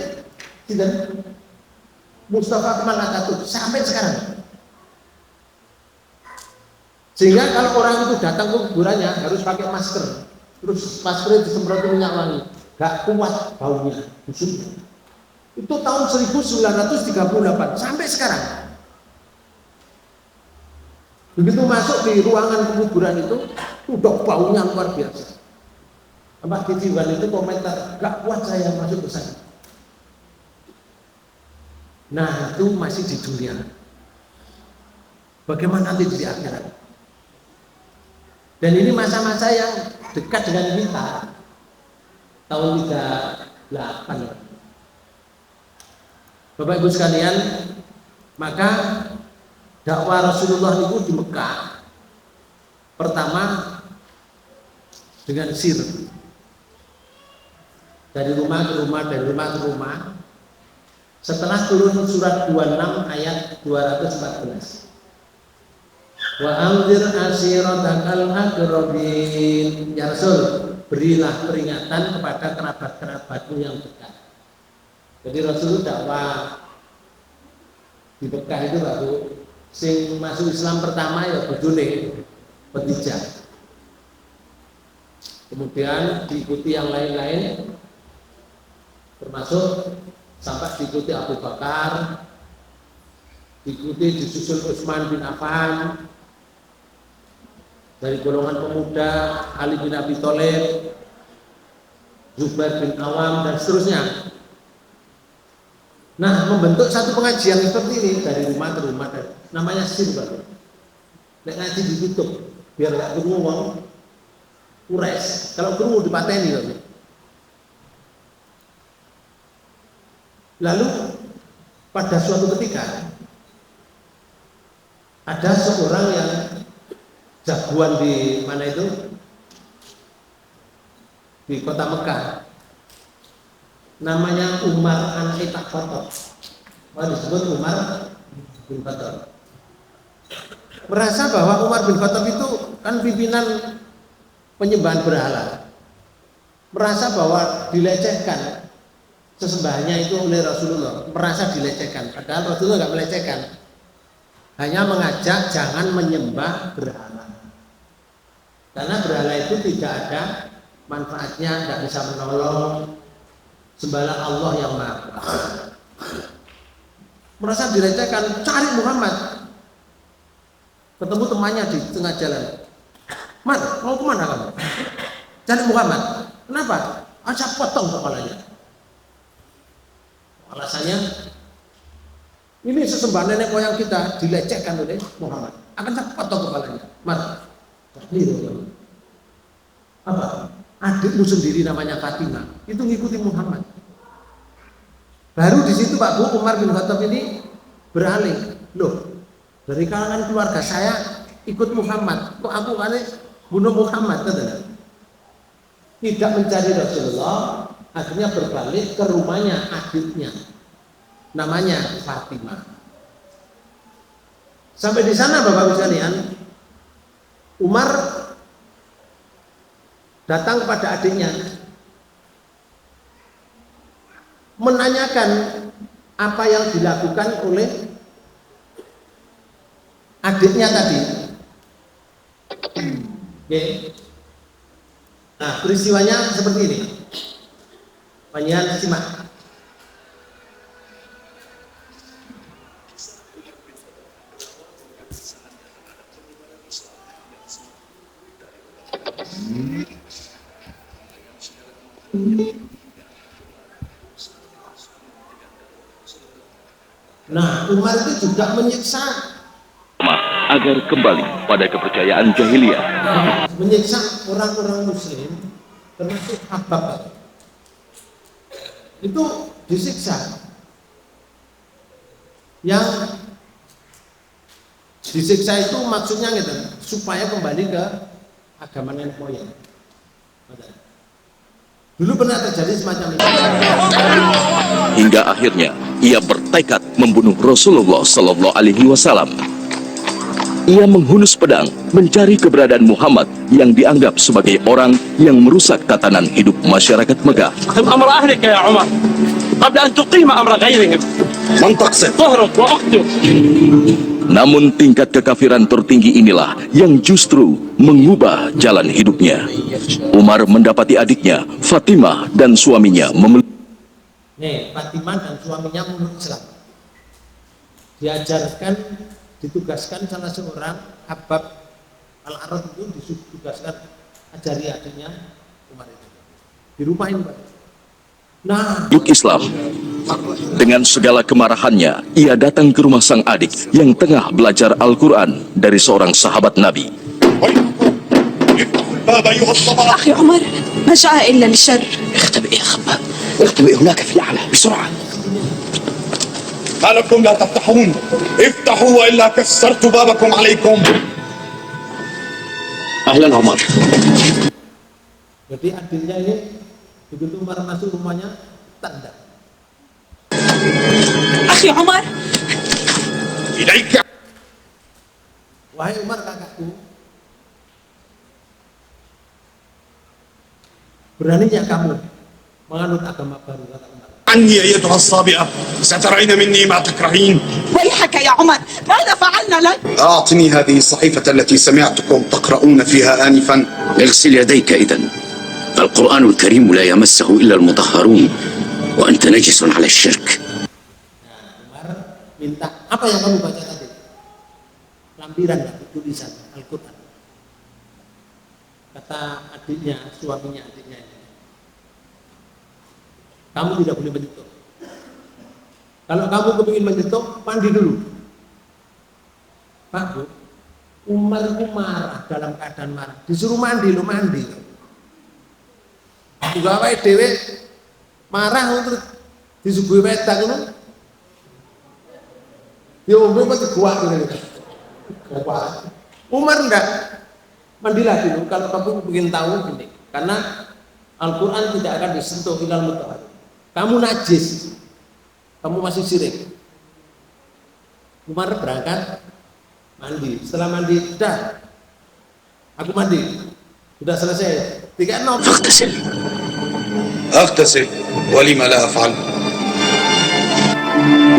Speaker 2: Mustafa Kemal Atatürk sampai sekarang. Sehingga kalau orang itu datang ke kuburannya harus pakai masker. Terus maskernya disemprot minyak wangi, gak kuat baunya, busuk. Itu tahun 1938 sampai sekarang. Begitu masuk di ruangan kuburan itu, udah baunya luar biasa. Mbak Titi Wan itu komentar, gak kuat saya masuk ke sana. Nah itu masih di dunia. Bagaimana nanti di akhirat? Dan ini masa-masa yang dekat dengan kita, tahun 38. Bapak Ibu sekalian, maka dakwah Rasulullah itu di Mekah pertama dengan sir, dari rumah ke rumah, dari rumah ke rumah. Setelah turun surat 26 ayat 214, wa anzir ashiratakal aqrabin, ya Rasul, berilah peringatan kepada kerabat-kerabatmu yang dekat. Jadi Rasul dakwah di Mekah itu baru sing masuk Islam pertama ya bojone Khadijah. Kemudian diikuti yang lain-lain, termasuk sampai diikuti Abu Bakar, diikuti disusul Utsman bin Affan, dari golongan pemuda Ali bin Abi Thalib, Zubair bin Awam, dan seterusnya. Nah, membentuk satu pengajian seperti ini dari rumah ke rumah, namanya sirbat. Nek ngaji ditutup biar nggak perlu ngomong ures. Kalau perlu dipateni loh. Lalu pada suatu ketika ada seorang yang jagoan di mana itu, di kota Mekah, namanya Umar An Khattab. Disebut Umar bin Khattab. Merasa bahwa Umar bin Khattab itu kan pimpinan penyembahan berhala. Merasa bahwa dilecehkan sesembahannya itu oleh Rasulullah. Merasa dilecehkan. Padahal Rasulullah nggak melecehkan. Hanya mengajak jangan menyembah berhala. Karena berhala itu tidak ada manfaatnya, tidak bisa menolong. Sembahlah Allah yang Maha Kuasa. Merasa dilecehkan, cari Muhammad. Ketemu temannya di tengah jalan. Mat, mau kemana kamu? Cari Muhammad. Kenapa? Saya potong kepalanya. Alasannya, ini sesembahan nenek moyang kita dilecehkan oleh Muhammad. Akan saya potong kepalanya. Mat, apa? Adikmu sendiri namanya Fatimah, itu ngikuti Muhammad. Baru di situ Pak Bu, Umar bin Khattab ini beralih. Loh, dari kalangan keluarga saya ikut Muhammad, kok aku kan bunuh Muhammad? Tidak mencari Rasulullah, akhirnya berbalik ke rumahnya adiknya, namanya Fatimah. Sampai di sana Bapak-Ibu sekalian, Umar datang kepada adiknya, menanyakan apa yang dilakukan oleh adiknya tadi. Oke. Nah, peristiwanya seperti ini. Panjenengan simak. Nah, Umar itu juga menyiksa
Speaker 4: agar kembali pada kepercayaan jahiliyah.
Speaker 2: Menyiksa orang-orang Muslim, termasuk Habab. Itu disiksa. Yang disiksa itu maksudnya gitu, supaya kembali ke agama nenek moyang. Dulu pernah terjadi semacam itu.
Speaker 4: Hingga akhirnya ia bertekad membunuh Rasulullah Sallallahu Alaihi Wasallam. Ia menghunus pedang mencari keberadaan Muhammad yang dianggap sebagai orang yang merusak tatanan hidup masyarakat Mekah.
Speaker 5: أمر أهلك يا عمر قبل أن تقيم أمر غيرهم من تقصد طهرك وأختك.
Speaker 4: Namun tingkat kekafiran tertinggi inilah yang justru mengubah jalan hidupnya. Umar mendapati adiknya, Fatimah, dan suaminya
Speaker 2: Nih, Fatimah dan suaminya menurut Islam. Diajarkan, ditugaskan salah seorang Habab Al-Arad itu ditugaskan ajari adiknya Umar itu. Di rumah ini, Pak. Nah,
Speaker 4: memeluk Islam. Dengan segala kemarahannya, ia datang ke rumah sang adik yang tengah belajar Al-Quran dari seorang sahabat Nabi.
Speaker 6: أخي عمر ما جاء إلا للشر.
Speaker 7: اختبئ يا خباب، اختبئ هناك في الأعلى بسرعة.
Speaker 8: ما لكم لا تفتحون؟ افتحوا وإلا كسرت بابكم عليكم.
Speaker 7: أهلا عمر.
Speaker 2: jadi adiknya ini begitu Umar masuk rumahnya tanda.
Speaker 6: أخي عمر
Speaker 8: إليك.
Speaker 2: Wahai Umar kakakku, beraninya kamu menganut agama baru, kata Umar.
Speaker 8: عني أيتها الصابئة، سترين مني ما تكرهين.
Speaker 6: ويحك يا عمر ماذا فعلنا لك؟
Speaker 8: أعطني هذه الصحيفة التي سمعتكم تقرؤون فيها آنفا.
Speaker 7: اغسل يديك إذن، القرآن الكريم لا يمسه إلا المطهرون وأنت نجس على الشرك.
Speaker 2: Umar minta, apa yang kamu baca tadi? Lampiran, tulisan Al-Quran. Kata adiknya, suaminya adiknya ini, kamu tidak boleh menyentuh. Kalau kamu kepingin menyentuh, mandi dulu. Pak, Bu, Umar itu marah, dalam keadaan marah. Disuruh mandi, lo mandi. Juga wae dhewe marah terus disuguhi wedak ngono. Dia ombe kok diguak ngene. Umar enggak, mandilah dulu kalau kamu ingin tahu gini. Karena Al-Quran tidak akan disentuh ilal mutahhar. Kamu najis, kamu masih syirik. Umar berangkat mandi. Setelah mandi, dah, aku mandi, sudah selesai. 3-0.
Speaker 7: فاغتسل.
Speaker 8: أغتسل ولم لا أفعل.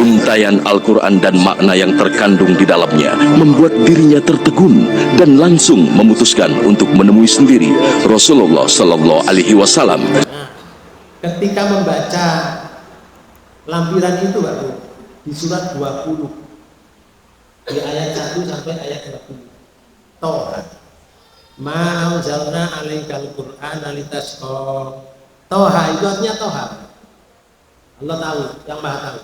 Speaker 4: Untayan Al-Quran dan makna yang terkandung di dalamnya membuat dirinya tertegun dan langsung memutuskan untuk menemui sendiri Rasulullah Sallallahu Alaihi Wasallam.
Speaker 2: Nah, ketika membaca lampiran itu, Pak, di surat 20, di ayat 1 sampai ayat 20, Toha, ma anzalna alaikal qur'ana litasqa. Toha itu artinya Toha. Allah tahu, yang Maha tahu.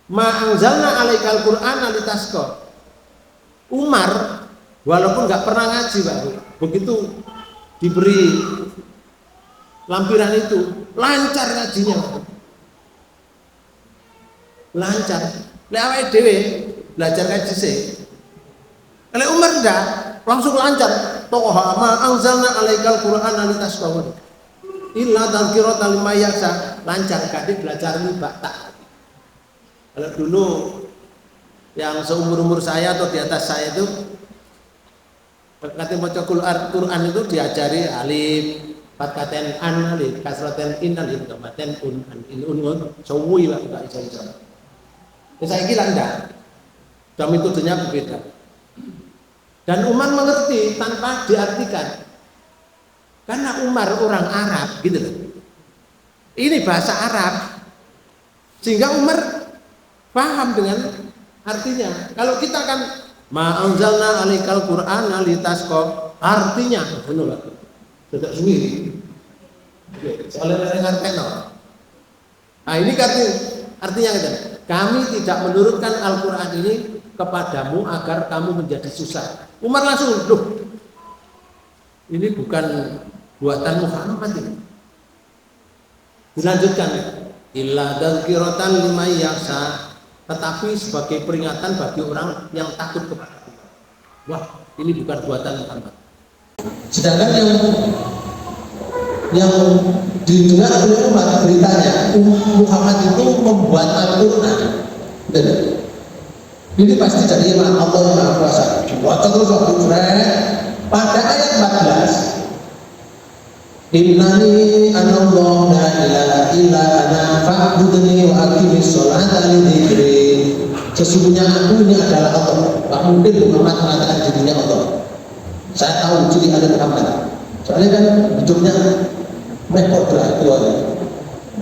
Speaker 2: Ma anzalna alaikal qur'ana litasqa. Umar walaupun nggak pernah ngaji, Pak, begitu diberi lampiran itu lancar ngajinya, lancar. Lewat dewe belajar ngaji sih. Kalau Umar enggak, langsung lancar. Toha ma anzalna alaikal qur'ana litasqa. Illa tadzkiratan liman yakhsha, lancar kadang belajar ini batak. Kalau dulu yang seumur-umur saya atau di atas saya itu ketika baca Quran itu diajari alif, fatkaten an, alif, kasraten in, alif, domaten un, an, in, un, sewui lah enggak iso-iso. Saya kira enggak. Jam itu dunia berbeda. Dan Umar mengerti tanpa diartikan. Karena Umar orang Arab, gitu loh. Ini bahasa Arab, sehingga Umar paham dengan artinya. Kalau kita kan ma anzalna alaikal qur'ana litasqa, artinya benar lah. Tidak sendiri. Soalnya dengan tenor. Nah ini artinya kata, kami tidak menurunkan Al-Quran ini kepadamu agar kamu menjadi susah. Umar langsung, loh, ini bukan buatan Muhammad ini. Dilanjutkan, illa dzikrotan liman yakhsha, tetapi sebagai peringatan bagi orang yang takut kepada Allah. Wah, ini bukan buatan Muhammad. Sedangkan yang didengar oleh Umar beritanya, Muhammad itu membuat Al-Quran. Ini pasti dari Allah yang Maha Kuasa. Waktu terus waktu pada ayat 14, Innani anallahu la ilaha illa ana fa'budni wa aqimis sholata li dzikri. Sesungguhnya aku ini adalah Allah. Tak mungkin Muhammad mengatakan dirinya Allah. Saya tahu ciri ada Muhammad. Soalnya kan hidupnya mekhodra itu aja.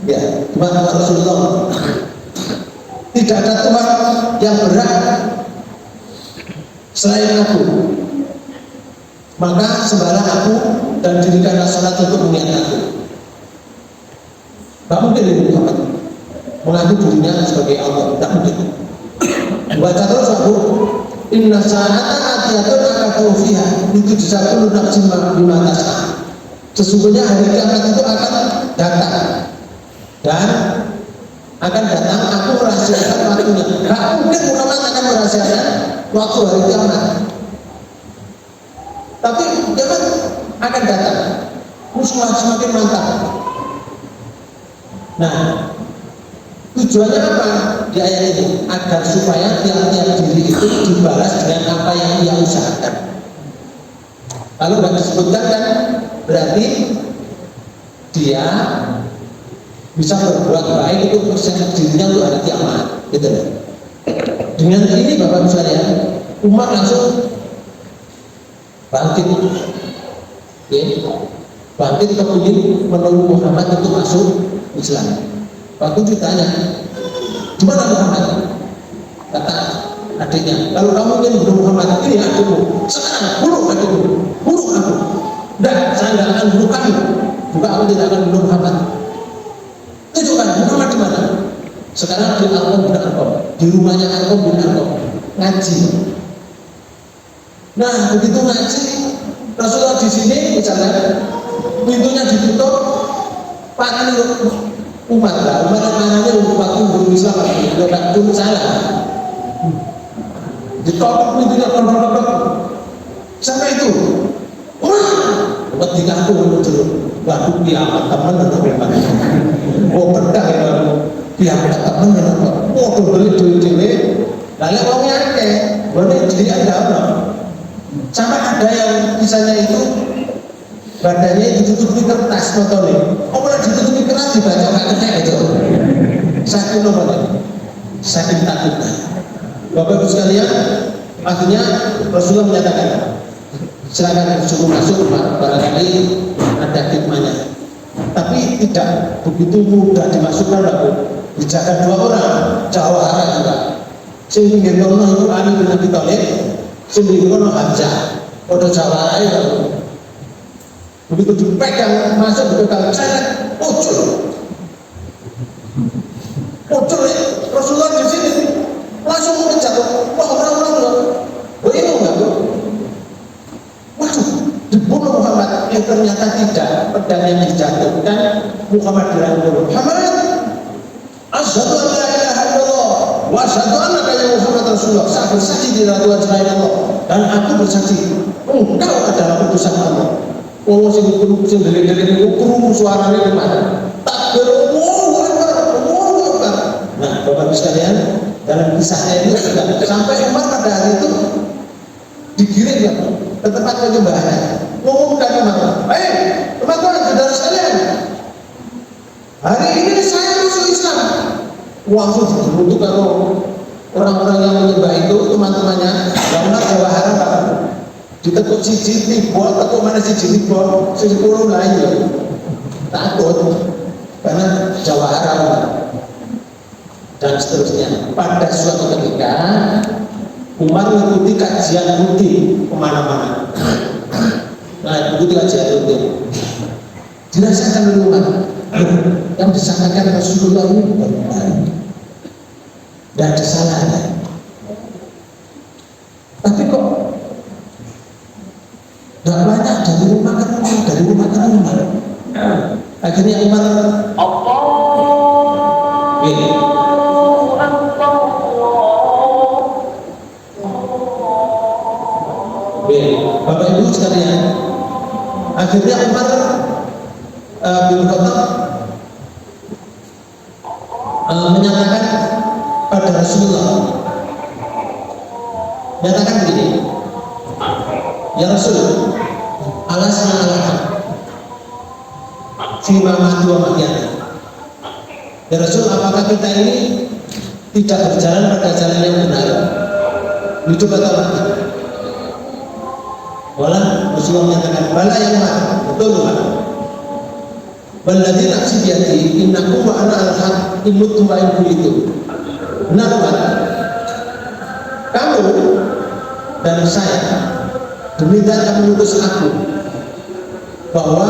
Speaker 2: Ya, cuma Rasulullah. Tidak ada Tuhan yang berat selain aku. Maka sembahlah aku dan dirikanlah salat untuk mengingat aku. Tak mungkin ini Muhammad mengaku dirinya sebagai Allah. Tak mungkin. Baca terus aku. Inna sa'ata atiyatun akatau fiha litujzakul nafsin bima tas'a. Sesungguhnya hari kiamat itu akan datang dan akan datang. Aku merahasiakan waktunya. Gak mungkin Muhammad akan merahasiakan waktu hari kiamat. Tapi kiamat akan datang. Musuh semakin mantap. Nah, tujuannya apa di ayat ini? Agar supaya tiap-tiap diri itu dibalas dengan apa yang ia usahakan. Kalau nggak disebutkan kan berarti dia bisa berbuat baik untuk dirinya untuk hari kiamat, gitu. Dengan ini Bapak Ibu sekalian, umat langsung bangkit, bangkit kepingin menunggu Muhammad untuk masuk Islam. Waktu ditanya, gimana Muhammad? Kata adiknya, kalau kamu ingin bunuh Muhammad, ini adikmu. Sekarang bunuh adikmu, bunuh aku. Dan saya tidak akan bunuh kamu, juga aku tidak akan bunuh Muhammad. Tunjukkan Muhammad di mana? Sekarang di Arqam bin Arqam, di rumahnya Arqam bin Arqam, ngaji. Nah, begitu ngaji, Rasulullah di sini misalnya pintunya ditutup, panggil umat lah, umat tangannya waktu belum Islam, belum salah. Ditutup pintunya, sampai itu. Wah, umat di kampung menuju, waduh kiamat teman dan umat. Oh bedah ya, kiamat teman dan umat. Oh beli duit-duit, lalu orangnya akeh, boleh jadi ada apa? Sampai ada yang misalnya itu badannya ditutupi kertas motornya, malah ditutupi kertas dibaca pakai itu. Saking nomornya, saking takutnya. Bapak Ibu sekalian, akhirnya Rasulullah menyatakan, silakan disuruh masuk, barangkali ada hikmahnya. Tapi tidak begitu mudah dimasukkan, Bapak. Dijaga dua orang, jawara juga. Sehingga kono itu Ali bin Abi Thalib, sehingga kono Hamzah, pada jawara itu. Begitu dipegang, masuk dipegang, saya ucul. Ucul ya, Rasulullah di sini langsung mengejar. Wah orang-orang bingung nggak bu? Waduh, dibunuh Muhammad. Ternyata tidak. Pedang yang dijatuhkan Muhammad dirangkul. Muhammad, asyhadu an la ilaha illallah wa asyhadu annaka ya Muhammad Rasulullah. Saya bersaksi di Tuhan selain Allah dan aku bersaksi engkau adalah utusan Allah. Oh, sing dari ukur suaranya gimana? Takbir, Allahu Akbar, Allahu Akbar. Nah, Bapak Ibu sekalian, dalam kisahnya itu sampai Umar pada hari itu digiring ya ke tempat penyembahan, ngomongkan Umar, teman-teman saudara sekalian, hari ini saya masuk Islam. Langsung digerutu kalau orang-orang yang menyembah itu teman-temannya, karena Jawa Haram ditekuk siji tiba, tekuk mana siji tiba, siji puluh lain ya. Takut karena Jawa Haram dan seterusnya. Pada suatu ketika Umar mengikuti kajian rutin kemana-mana. Nah, mengikuti kajian rutin. Dirasakan oleh Umar yang disampaikan Rasulullah ini benar dan disalahkan. Tapi kok gak banyak dari rumah ke rumah. Akhirnya Umar Bapak Ibu sekalian, akhirnya Umar bin Khattab menyatakan pada Rasulullah, nyatakan begini, ya Rasul, alasna alhaq fima mati wa mahyana. Ya Rasul, apakah kita ini tidak berjalan pada jalan yang benar, hidup atau mati? Wala Rasulullah menyatakan, bala yang mati, betul Pak. Walladzi nafsi biyadihi innakum wa ana al-haq imut wa itu. Benar Pak. Kamu dan saya demi Tuhan yang mengutus aku bahwa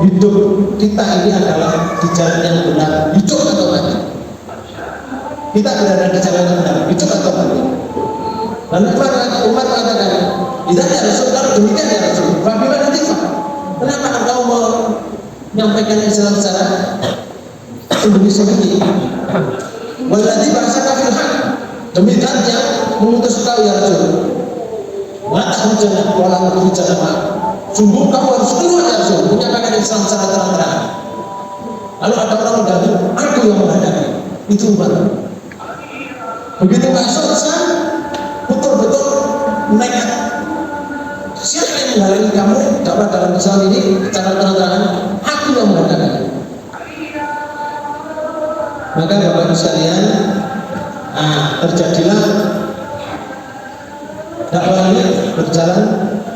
Speaker 2: hidup kita ini adalah di jalan yang benar, hidup atau mati. Kita berada di jalan yang benar, hidup atau mati. Lalu umat mengatakan, tidak ya Rasul, kalau demikian ya Rasul, bagaimana nanti Pak? Kenapa engkau menyampaikan Islam secara sembunyi-sembunyi? Walladzi ba'atsaka fil haqq, demi Tuhan yang mengutus kau ya Rasul. Maka jangan walau bicara, sungguh kamu harus keluar ya Rasul, menyampaikan Islam secara terang-terangan. Lalu ada orang mengganggu, aku yang menghadapi, itu umat. Begitu masuk Islam, betul-betul nekat. Siapa yang menghalangi kamu dapat dalam Islam ini secara terang-terangan? Aku yang menghadapi. Maka Bapak sekalian, terjadilah dakwah ini berjalan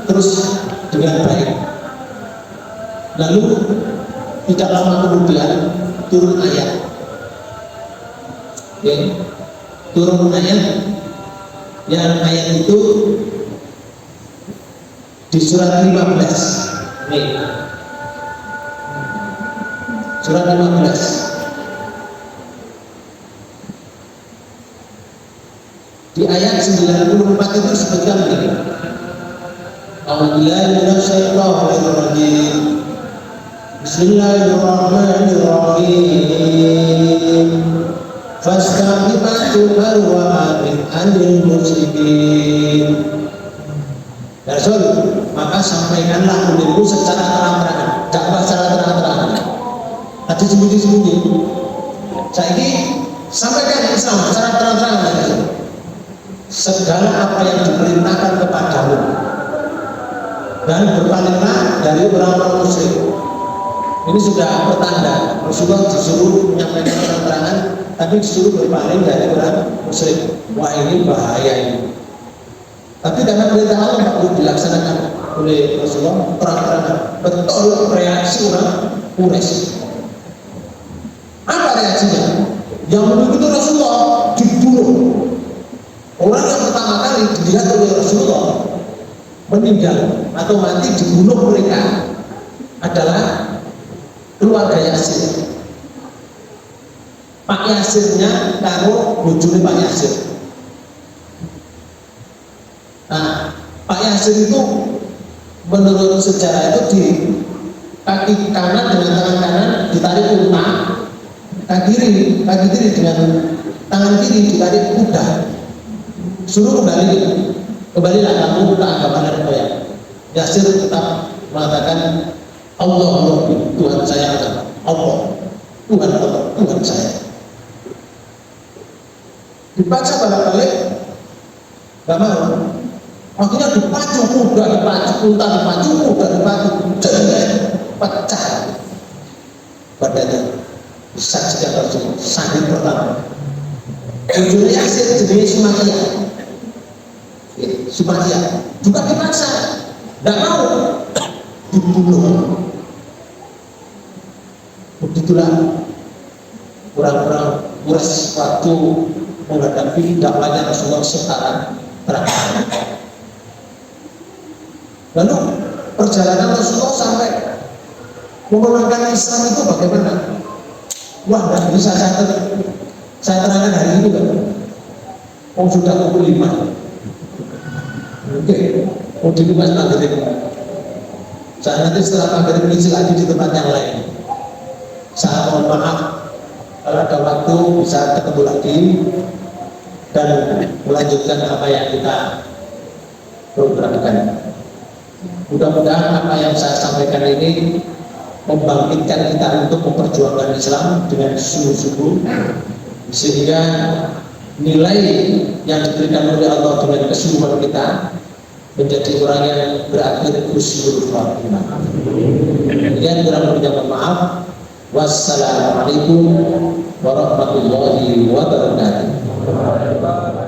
Speaker 2: terus dengan baik. Lalu tidak lama kemudian turun ayat. Oke. Turun ayat yang ayat itu di surat 15. Nih. Surat 15. Di ayat 94 itu disebutkan begini. A'udzubillahi minasyaitonir rajim. Bismillahirrahmanirrahim. Fastaqimatu wa amin anil musyrikin. Ya Rasul, maka sampaikanlah untukku secara terang-terangan, dakwah secara terang-terangan. Tadi sembunyi-sembunyi. Saiki sampaikan Islam secara terang-terangan ya Rasul. Segala apa yang diperintahkan kepadamu dan berpalinglah dari orang-orang musyrik. Ini sudah petanda. Rasulullah disuruh menyampaikan terang-terangan, tapi disuruh berpaling dari orang musyrik. Wah, ini bahaya ini. Tapi karena perintah Allah perlu dilaksanakan oleh Rasulullah terang-terangan. Betul reaksi orang Quraisy. Apa reaksinya? Yang mengikuti Rasulullah dibunuh. Orang yang pertama kali dilihat oleh Rasulullah meninggal atau mati dibunuh mereka adalah keluarga Yasir. Pak Yasirnya karo bojone Pak Yasir. Nah, Pak Yasir itu menurut sejarah itu di kaki kanan dengan tangan kanan ditarik unta, kaki kiri dengan tangan kiri ditarik kuda. Suruh kembalilah kamu ke agama nenek moyang. Yasir tetap mengatakan Allah Tuhan saya adalah Allah Tuhan saya. Dibaca balik-balik gak mau. Akhirnya dipacu kuda, dipacu unta, dipacu kuda, dipacu pecah badannya. Saksikan Rasul sakit pertama. Ujungnya Yasir jadi Sumatia juga dipaksa, tidak mau dibunuh. Begitulah orang-orang Quraisy waktu menghadapi dakwahnya Rasulullah sekarang terakhir. Lalu perjalanan Rasulullah sampai memenangkan Islam itu bagaimana? Wah, tidak bisa saya terangkan hari ini kan. Sudah pukul 5. Oke, mau dibuka maghrib. Saya nanti setelah maghrib ngisi lagi di tempat yang lain. Saya mohon maaf kalau ada waktu bisa ketemu lagi dan melanjutkan apa yang kita programkan. Mudah-mudahan apa yang saya sampaikan ini membangkitkan kita untuk memperjuangkan Islam dengan sungguh-sungguh, sehingga nilai yang diberikan oleh Allah dengan kesungguhan kita menjadi orang yang berakhir husnul khatimah. Kemudian kurang lebihnya mohon maaf. Wassalamualaikum warahmatullahi wabarakatuh.